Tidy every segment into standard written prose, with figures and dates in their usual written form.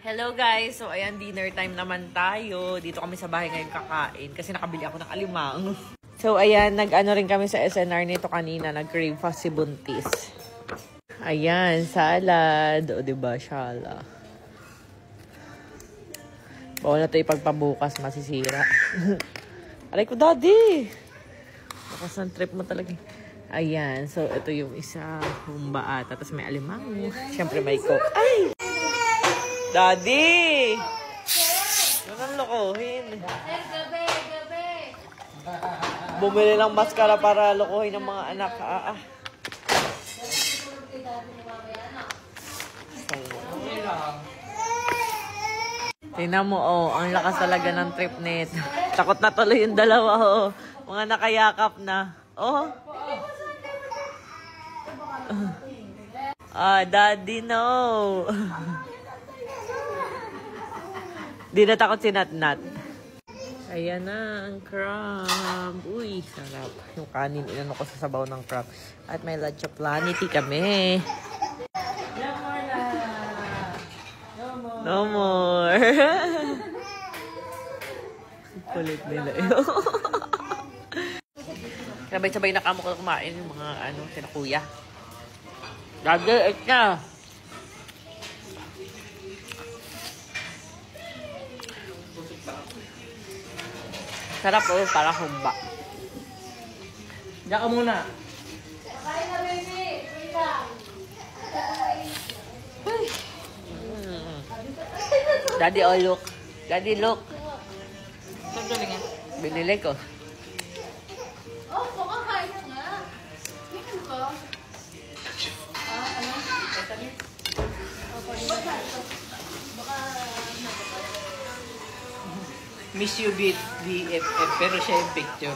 Hello guys! So ayan, dinner time naman tayo. Dito kami sa bahay ngayon kakain kasi nakabili ako ng alimang. So ayan, nag-ano rin kami sa SNR nito kanina. Nag-crave fast si Buntis. Ayan, salad. O diba, shala. Bawal na ito ipagpabukas, masisira. Aray ko, daddy! Bakas ng trip mo talaga. Ayan, so ito yung isa. Humba ata. Tapos may alimang. Siyempre may coke. Ay! Daddy! Yun ang lokohin. Gabi! Bumili lang maskara para lokohin ng mga anak. Tingnan mo, oh. Ang lakas talaga ng trip nito. Takot na tuloy yung dalawa, oh. Mga nakayakap na. Oh. Daddy, no. Di natakot si Nat-Nat. Ayan na, ang crab. Uy, sarap. Yung kanin, inano ko sa sabaw ng crab. At may lunch of planety kami. No more. Kulit nila yun. Sabay-sabay na kamo ko kumain yung mga sina kuya. Gagawin na. Sarap para humba. Diyan ka muna. Kain na, baby! Wait lang! Daddy, oh look. Daddy, look. Saan galing yan? Binili ko. Oh, baka kain na nga. Tingnan ko. Miss you BFF, pero siya yung picture.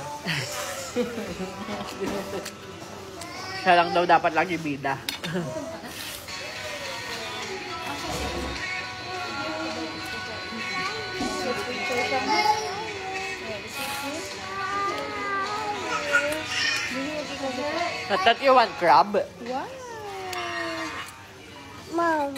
Siya lang daw dapat lagi bida. That you want crab? Wow! Mom!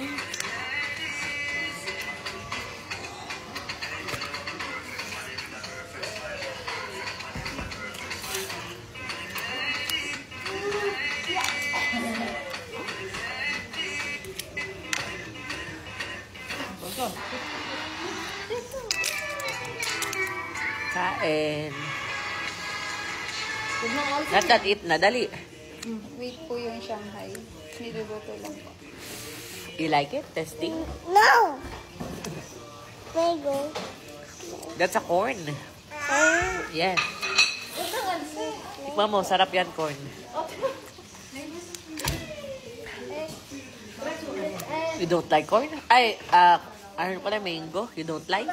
Kain. Nat-Nat, eat na, dali. Wait po yung Shanghai. Niluluto lang po. You like it? Testing? No! Mango. That's a corn. Yes. Tikman mo, sarap yan, corn. You don't like corn? Ay, ano pala, mango? You don't like?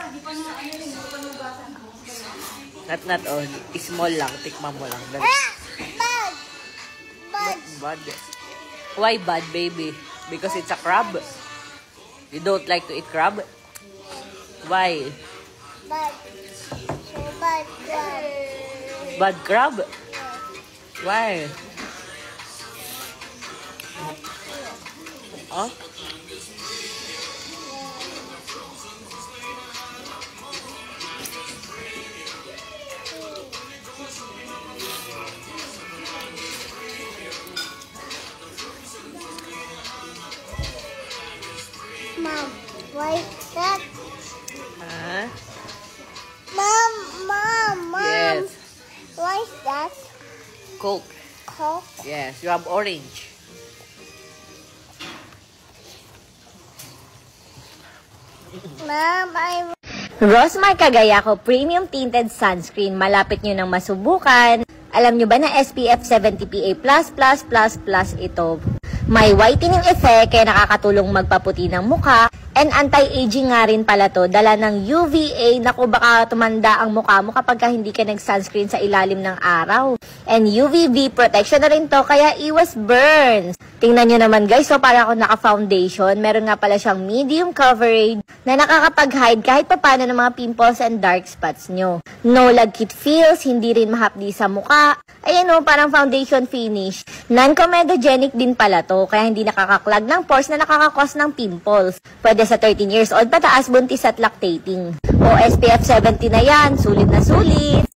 Not on. Small lang. Tikman mo lang. Bad! Bad. Why bad, baby? Because it's a crab? You don't like to eat crab? Why? Bad. So bad crab. Bad crab? Why? Oh? Mom, why is that? Huh? Mom! Yes. Why is that? Coke. Coke? Yes. You have orange. Mom, Rosmar Cagayaco Premium Tinted Sunscreen. Malapit nyo nang masubukan. Alam nyo ba na SPF 70 PA++++ ito? May whitening effect kaya nakakatulong magpaputi ng mukha. And anti-aging nga rin pala to. Dala ng UVA. Naku, baka tumanda ang mukha mo kapag hindi ka nag-sunscreen sa ilalim ng araw. And UVB protection na rin to kaya iwas burns. Tingnan nyo naman guys, so para ako naka-foundation. Meron nga pala siyang medium coverage. na nakakapag-hide kahit papano ng mga pimples and dark spots nyo. No lagkit feels, hindi rin mahapdi sa muka. Ayan o, parang foundation finish. Non-comedogenic din pala to, kaya hindi nakakaklag ng pores na nakakakos ng pimples. Pwede sa 13 years old pataas, buntis at lactating. O SPF 70 na yan, sulit na sulit.